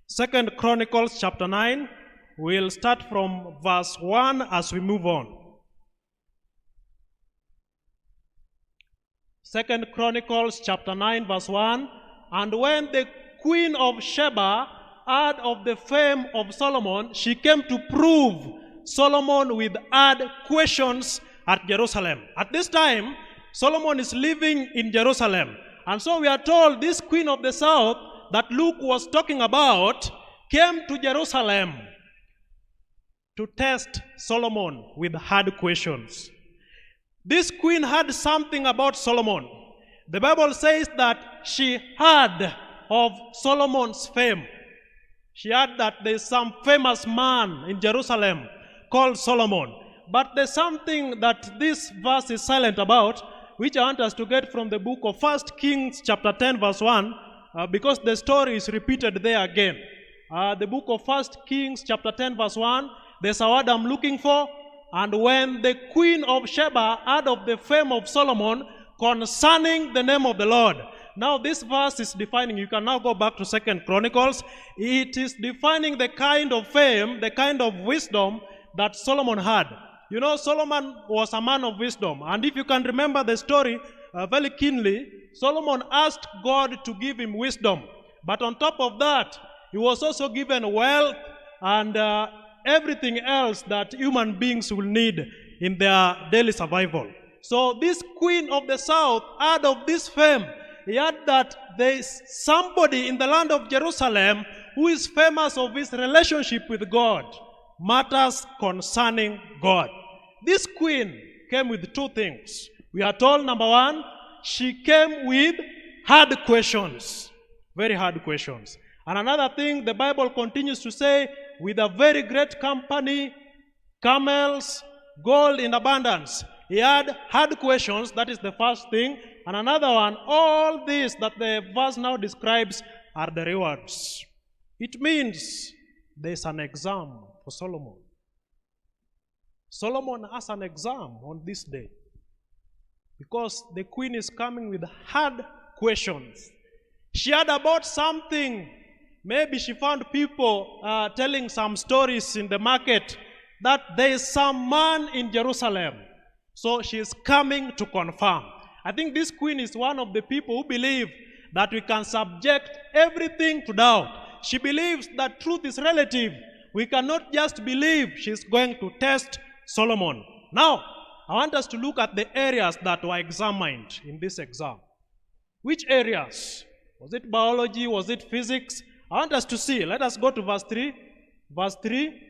Second Chronicles chapter 9. We'll start from verse 1 as we move on. Second Chronicles chapter 9 verse 1. And when the queen of Sheba heard of the fame of Solomon, she came to prove Solomon with hard questions at Jerusalem. At this time, Solomon is living in Jerusalem. And so we are told this queen of the south that Luke was talking about came to Jerusalem to test Solomon with hard questions. This queen had something about Solomon. The Bible says that she heard of Solomon's fame. She heard that there's some famous man in Jerusalem called Solomon. But there's something that this verse is silent about, which I want us to get from the book of 1 Kings chapter 10 verse 1, because the story is repeated there again. The book of 1 Kings chapter 10 verse 1, there's a word I'm looking for. And when the queen of Sheba heard of the fame of Solomon concerning the name of the Lord. Now this verse is defining, you can now go back to 2 Chronicles. It is defining the kind of fame, the kind of wisdom that Solomon had. You know, Solomon was a man of wisdom. And if you can remember the story very keenly, Solomon asked God to give him wisdom. But on top of that, he was also given wealth and everything else that human beings will need in their daily survival. So this queen of the south heard of this fame. He heard that there is somebody in the land of Jerusalem who is famous of his relationship with God, matters concerning God. This queen came with two things. We are told, number one, she came with hard questions, very hard questions. And another thing, the Bible continues to say, with a very great company, camels, gold in abundance. He had hard questions, that is the first thing. And another one, all this that the verse now describes are the rewards. It means there's an exam for Solomon. Solomon has an exam on this day because the queen is coming with hard questions. She heard about something. Maybe she found people telling some stories in the market that there is some man in Jerusalem. So she is coming to confirm. I think this queen is one of the people who believe that we can subject everything to doubt. She believes that truth is relative. We cannot just believe. She's going to test Solomon. Now, I want us to look at the areas that were examined in this exam. Which areas? Was it biology? Was it physics? I want us to see. Let us go to verse 3. Verse 3.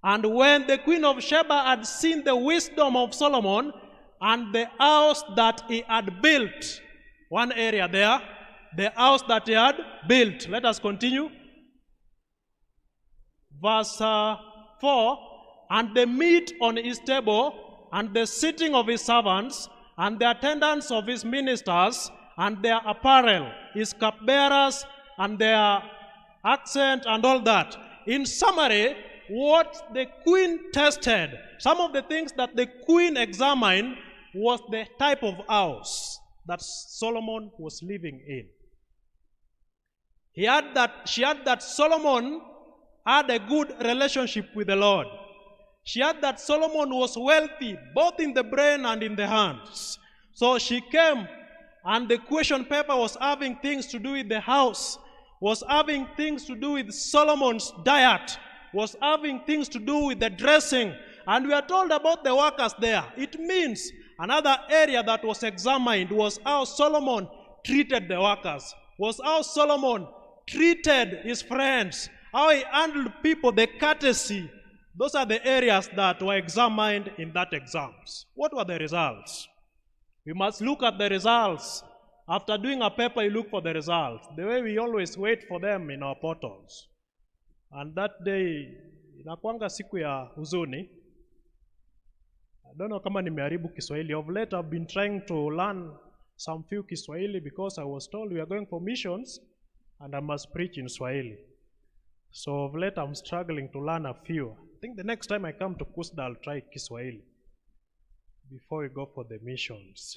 And when the queen of Sheba had seen the wisdom of Solomon and the house that he had built, one area there, the house that he had built. Let us continue. Verse 4. And the meat on his table, and the sitting of his servants, and the attendance of his ministers, and their apparel, his cupbearers, and their accent, and all that. In summary, what the queen tested, some of the things that the queen examined was the type of house that Solomon was living in. She had that Solomon had a good relationship with the Lord. She had that Solomon was wealthy, both in the brain and in the hands. So she came, and the question paper was having things to do with the house, was having things to do with Solomon's diet, was having things to do with the dressing. And we are told about the workers there. It means another area that was examined was how Solomon treated the workers, was how Solomon treated his friends, how he handled people, the courtesy. Those are the areas that were examined in that exams. What were the results? We must look at the results. After doing a paper, you look for the results. The way we always wait for them in our portals. And that day, inakuanga siku ya huzuni. I don't know kama nimeharibu Kiswahili. Of late, I've been trying to learn some few Kiswahili because I was told we are going for missions and I must preach in Swahili. So of late, I'm struggling to learn a few. I think the next time I come to Kusda, I'll try Kiswahili before we go for the missions.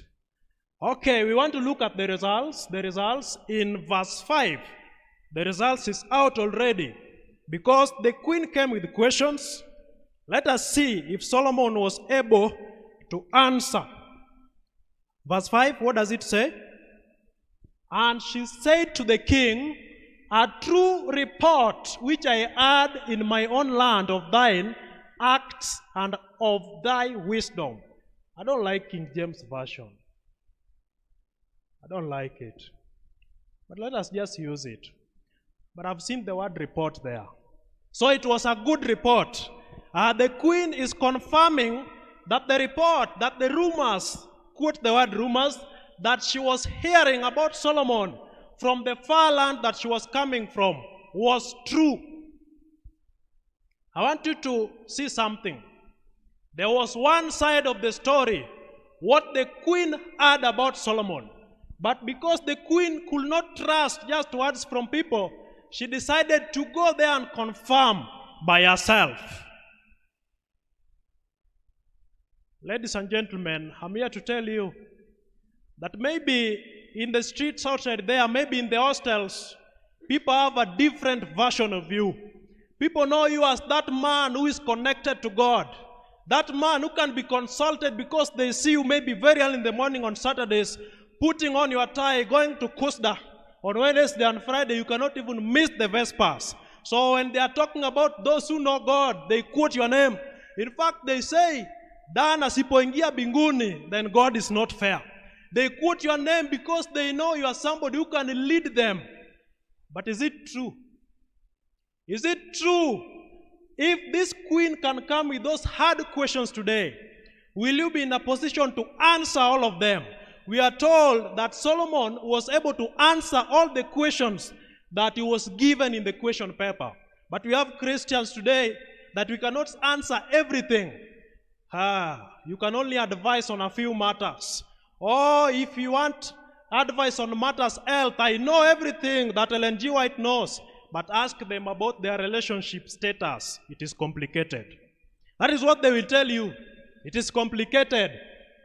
Okay, we want to look at the results. The results in verse 5. The results is out already. Because the queen came with questions, let us see if Solomon was able to answer. Verse 5, what does it say? And she said to the king, a true report which I heard in my own land of thine acts and of thy wisdom. I don't like King James Version. I don't like it. But let us just use it. But I've seen the word report there. So it was a good report. The queen is confirming that the report, that the rumors, quote the word rumors, that she was hearing about Solomon from the far land that she was coming from was true. I want you to see something. There was one side of the story, what the queen heard about Solomon. But because the queen could not trust just words from people, she decided to go there and confirm by herself. Ladies and gentlemen, I'm here to tell you that maybe in the streets outside there, maybe in the hostels, people have a different version of you. People know you as that man who is connected to God. That man who can be consulted because they see you maybe very early in the morning on Saturdays, putting on your tie, going to Kusda. On Wednesday and Friday, you cannot even miss the Vespers. So when they are talking about those who know God, they quote your name. In fact, they say, Dan asipoingia binguni, then God is not fair. They quote your name because they know you are somebody who can lead them. But is it true? Is it true? If this queen can come with those hard questions today, will you be in a position to answer all of them? We are told that Solomon was able to answer all the questions that he was given in the question paper. But we have Christians today that we cannot answer everything. You can only advise on a few matters. Or if you want advice on matters health, I know everything that Ellen G. White knows. But ask them about their relationship status. It is complicated. That is what they will tell you. It is complicated.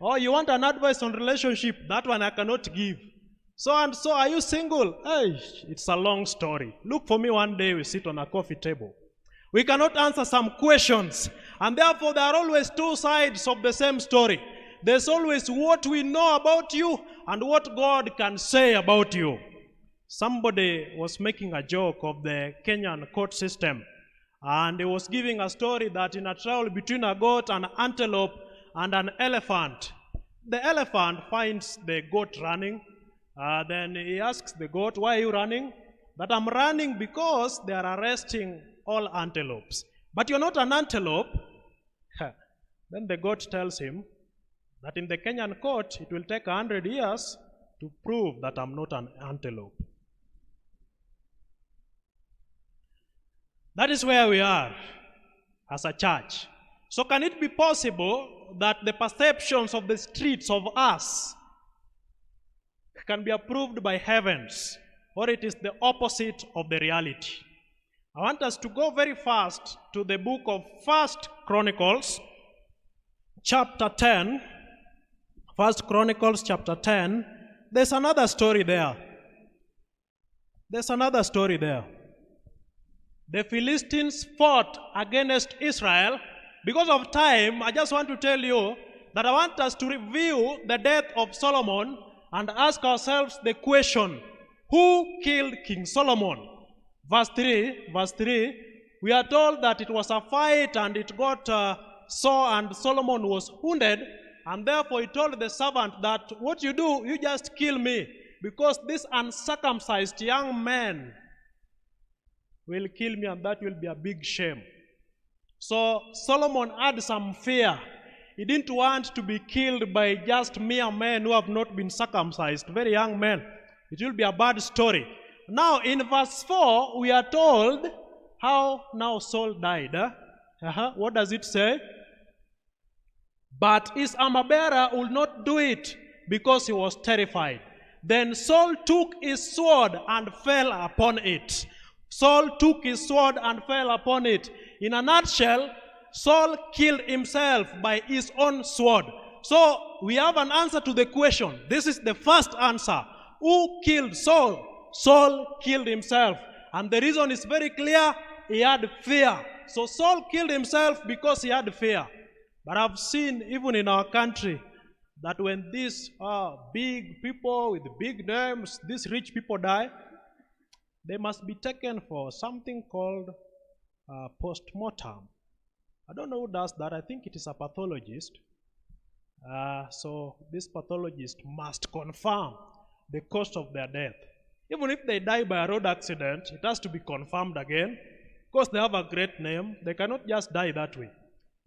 Oh, you want an advice on relationship? That one I cannot give. So and so, are you single? Hey, it's a long story. Look for me one day, we sit on a coffee table. We cannot answer some questions. And therefore, there are always two sides of the same story. There's always what we know about you and what God can say about you. Somebody was making a joke of the Kenyan court system. And he was giving a story that in a trial between a goat, an antelope, and an elephant, the elephant finds the goat running. Then he asks the goat, why are you running? That I'm running because they are arresting all antelopes. But you're not an antelope. Then the goat tells him that in the Kenyan court, it will take 100 years to prove that I'm not an antelope. That is where we are as a church. So can it be possible that the perceptions of the streets of us can be approved by heavens, or it is the opposite of the reality? I want us to go very fast to the book of 1 Chronicles, chapter 10. 1 Chronicles, chapter 10. There's another story there. There's another story there. The Philistines fought against Israel. Because of time, I just want to tell you that I want us to review the death of Solomon and ask ourselves the question, who killed King Solomon? Verse 3, we are told that it was a fight and it got sore and Solomon was wounded, and therefore he told the servant that what you do, you just kill me, because this uncircumcised young man will kill me and that will be a big shame. So Solomon had some fear. He didn't want to be killed by just mere men who have not been circumcised, very young men. It will be a bad story. Now in verse 4, we are told how now Saul died. What does it say? But his armor-bearer would not do it because he was terrified. Then Saul took his sword and fell upon it. Saul took his sword and fell upon it. In a nutshell, Saul killed himself by his own sword. So we have an answer to the question. This is the first answer. Who killed Saul? Saul killed himself. And the reason is very clear, he had fear. So Saul killed himself because he had fear. But I've seen, even in our country, that when these big people with big names, these rich people die, they must be taken for something called post-mortem. I don't know who does that. I think it is a pathologist. So this pathologist must confirm the cause of their death. Even if they die by a road accident, it has to be confirmed again. Because they have a great name, they cannot just die that way.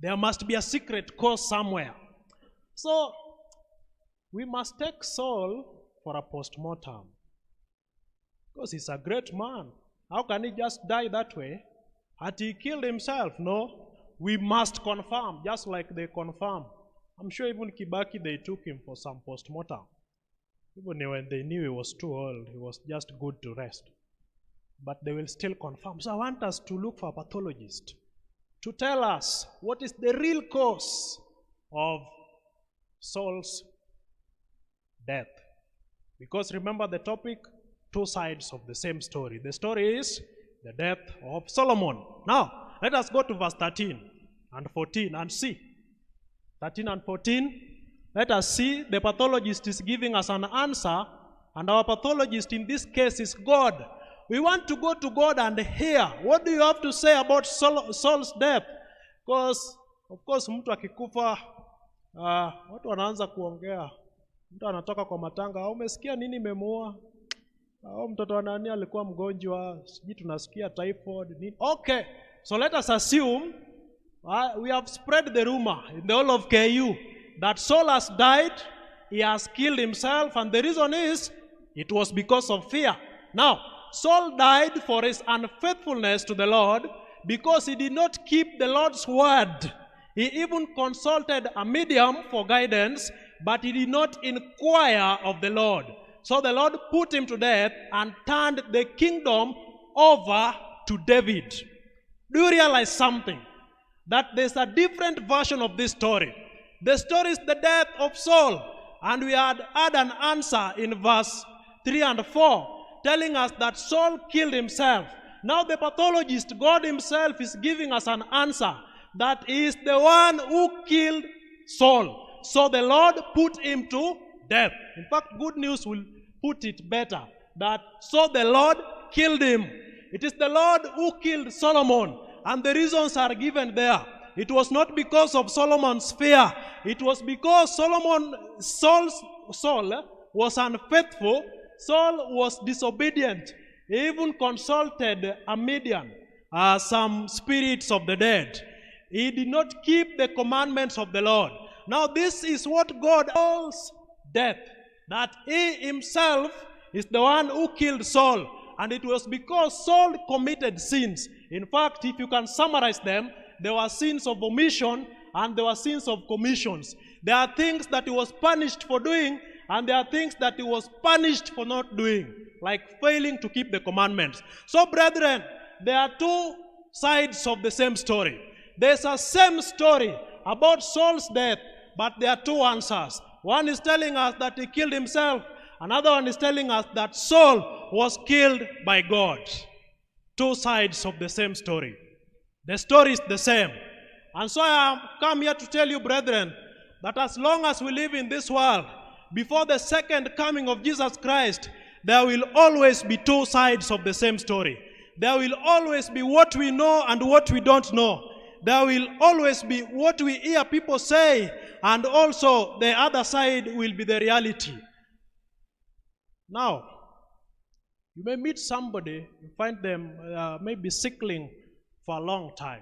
There must be a secret cause somewhere. So we must take Saul for a post-mortem. Because he's a great man. How can he just die that way? Had he killed himself? No. We must confirm, just like they confirm. I'm sure even Kibaki, they took him for some post-mortem. Even when they knew he was too old, he was just good to rest. But they will still confirm. So I want us to look for a pathologist to tell us what is the real cause of Saul's death. Because remember the topic, two sides of the same story. The story is the death of Solomon. Now, let us go to verse 13 and 14 and see. 13 and 14, let us see. The pathologist is giving us an answer, and our pathologist in this case is God. We want to go to God and hear, what do you have to say about Saul's death? Because, of course, mtu akikufa, watu wanaanza kuongea. Mtu anatoka kwa matanga, umesikia nini imemuua? Mtoto wa nani alikuwa mgonjwa, sijui tunasikia typhoid, nini. Okay, so let us assume we have spread the rumor in the whole of KU that Saul has died, he has killed himself, and the reason is it was because of fear. Now, Saul died for his unfaithfulness to the Lord because he did not keep the Lord's word. He even consulted a medium for guidance, but he did not inquire of the Lord. So the Lord put him to death and turned the kingdom over to David. Do you realize something? That there's a different version of this story. The story is the death of Saul. And we had an answer in verse 3 and 4, telling us that Saul killed himself. Now the pathologist, God himself, is giving us an answer that he is the one who killed Saul. So the Lord put him to death. In fact, good news will put it better. That so the Lord killed him. It is the Lord who killed Solomon. And the reasons are given there. It was not because of Solomon's fear. It was because Saul was unfaithful. Saul was disobedient. He even consulted a medium, some spirits of the dead. He did not keep the commandments of the Lord. Now this is what God calls death. That he himself is the one who killed Saul. And it was because Saul committed sins. In fact, if you can summarize them, there were sins of omission and there were sins of commissions. There are things that he was punished for doing, and there are things that he was punished for not doing, like failing to keep the commandments. So, brethren, there are two sides of the same story. There's a same story about Saul's death, but there are two answers. One is telling us that he killed himself. Another one is telling us that Saul was killed by God. Two sides of the same story. The story is the same. And so I have come here to tell you, brethren, that as long as we live in this world, before the second coming of Jesus Christ, there will always be two sides of the same story. There will always be what we know and what we don't know. There will always be what we hear people say, and also the other side will be the reality. Now, you may meet somebody, you find them maybe sickling for a long time.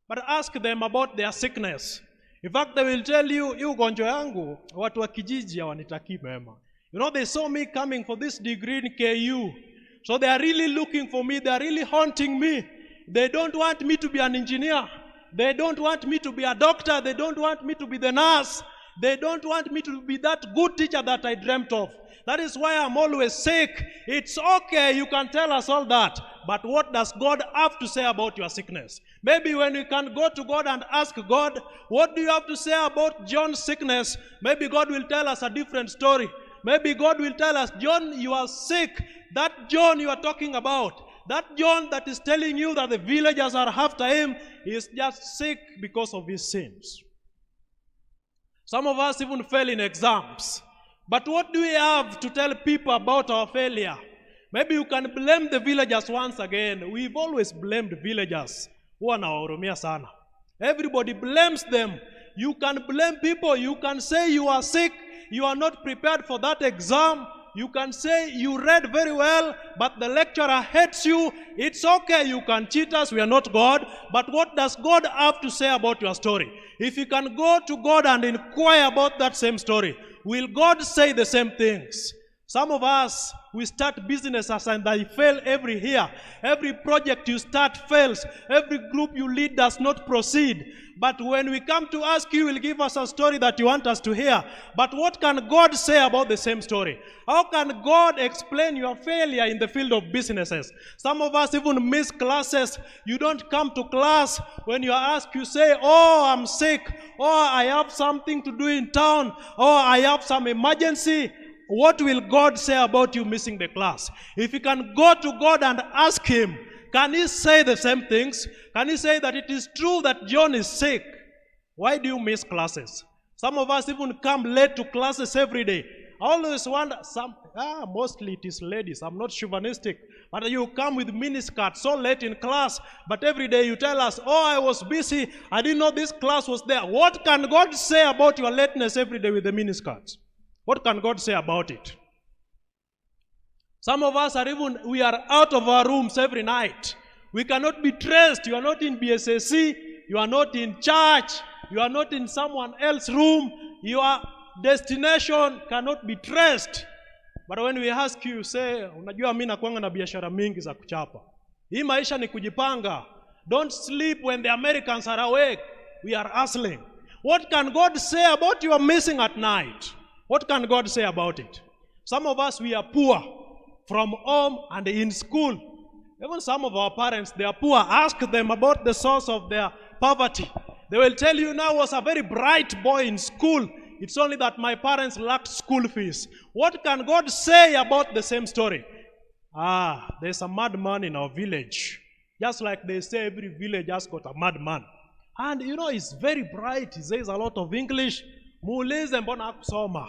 But ask them about their sickness. In fact, they will tell you, ugonjwa yangu, watu wa kijiji hawanitaki mema. You know, they saw me coming for this degree in KU. So they are really looking for me. They are really haunting me. They don't want me to be an engineer. They don't want me to be a doctor. They don't want me to be the nurse. They don't want me to be that good teacher that I dreamt of. That is why I'm always sick. It's okay, you can tell us all that. But what does God have to say about your sickness? Maybe when we can go to God and ask God, what do you have to say about John's sickness? Maybe God will tell us a different story. Maybe God will tell us, John, you are sick. That John you are talking about, that John that is telling you that the villagers are after him, is just sick because of his sins. Some of us even fail in exams. But what do we have to tell people about our failure? Maybe you can blame the villagers once again. We've always blamed villagers. Everybody blames them. You can blame people. You can say you are sick. You are not prepared for that exam. You can say you read very well, but the lecturer hates you. It's okay. You can cheat us. We are not God. But what does God have to say about your story? If you can go to God and inquire about that same story, will God say the same things? Some of us, we start businesses and they fail every year. Every project you start fails. Every group you lead does not proceed. But when we come to ask you, will give us a story that you want us to hear. But what can God say about the same story? How can God explain your failure in the field of businesses? Some of us even miss classes. You don't come to class. When you are asked, you say, oh, I'm sick. Oh, I have something to do in town. Oh, I have some emergency. What will God say about you missing the class? If you can go to God and ask him, can he say the same things? Can he say that it is true that John is sick? Why do you miss classes? Some of us even come late to classes every day. I always wonder, mostly it is ladies. I'm not chauvinistic. But you come with miniskirts so late in class, but every day you tell us, oh, I was busy. I didn't know this class was there. What can God say about your lateness every day with the miniskirts? What can God say about it? Some of us we are out of our rooms every night. We cannot be traced. You are not in BSSC. You are not in church. You are not in someone else's room. Your destination cannot be traced. But when we ask you, say, unajua mimi nakuanga na biashara mingi za kuchapa. Hii maisha ni kujipanga. Don't sleep when the Americans are awake. We are hustling. What can God say about you missing at night? What can God say about it? Some of us, we are poor from home and in school. Even some of our parents, they are poor. Ask them about the source of their poverty. They will tell you, now I was a very bright boy in school. It's only that my parents lacked school fees. What can God say about the same story? There's a madman in our village. Just like they say every village has got a madman. And he's very bright. He says a lot of English. Muulize mbona hakusoma.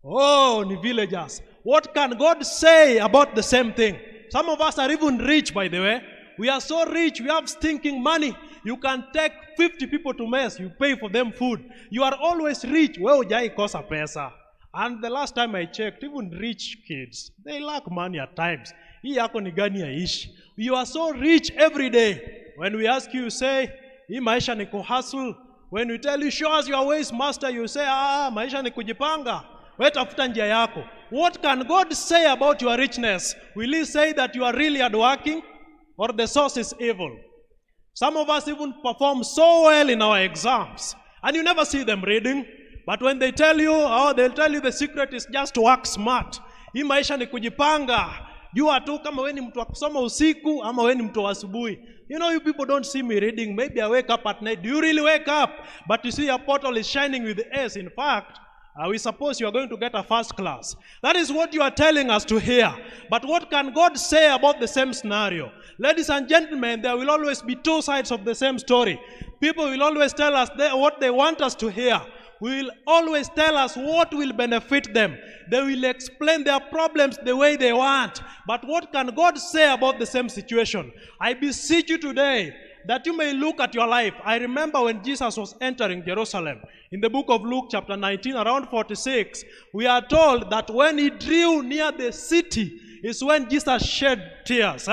Oh, ni villagers. What can God say about the same thing? Some of us are even rich, by the way. We are so rich, we have stinking money. You can take 50 people to mess, you pay for them food. You are always rich. Well, hujai kosa pesa. And the last time I checked, even rich kids, they lack money at times. Hii yako ni gani yaishi? You are so rich every day. When we ask you, say, hii maisha ni kuhustle. When we tell you, show us your ways, master, you say, maisha ni kujipanga. Wetafuta njia yako. What can God say about your richness? Will he say that you are really hardworking or the source is evil? Some of us even perform so well in our exams and you never see them reading. But when they tell you, they'll tell you the secret is just to work smart. Hii maisha ni kujipanga. Jua tu kama wewe ni mtu wa kusoma usiku ama wewe ni mtu wa asubuhi. You people don't see me reading. Maybe I wake up at night. Do you really wake up? But you see your portal is shining with S. In fact, we suppose you are going to get a first class. That is what you are telling us to hear. But what can God say about the same scenario? Ladies and gentlemen, there will always be two sides of the same story. People will always tell us what they want us to hear. Will always tell us what will benefit them. They will explain their problems the way they want. But what can God say about the same situation? I beseech you today that you may look at your life. I remember when Jesus was entering Jerusalem. In the book of Luke chapter 19, around 46, we are told that when he drew near the city is when Jesus shed tears.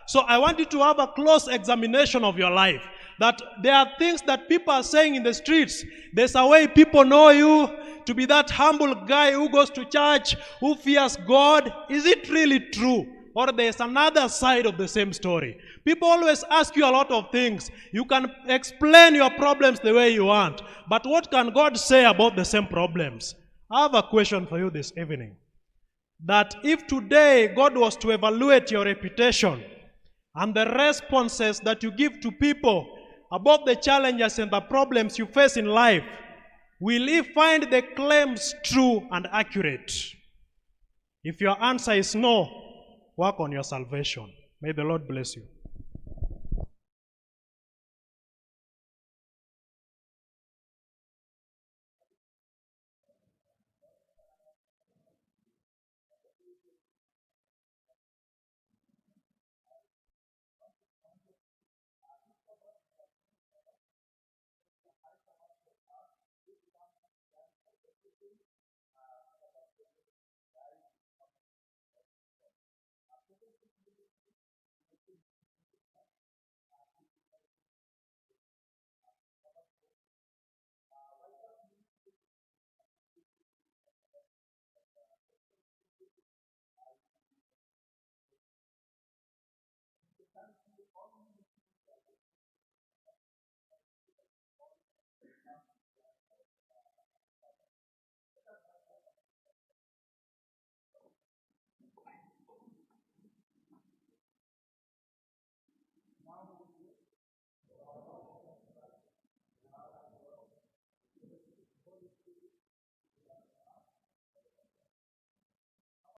So I want you to have a close examination of your life. That there are things that people are saying in the streets. There's a way people know you to be that humble guy who goes to church, who fears God. Is it really true? Or there's another side of the same story? People always ask you a lot of things. You can explain your problems the way you want. But what can God say about the same problems? I have a question for you this evening. That if today God was to evaluate your reputation and the responses that you give to people about the challenges and the problems you face in life, will he find the claims true and accurate? If your answer is no, work on your salvation. May the Lord bless you.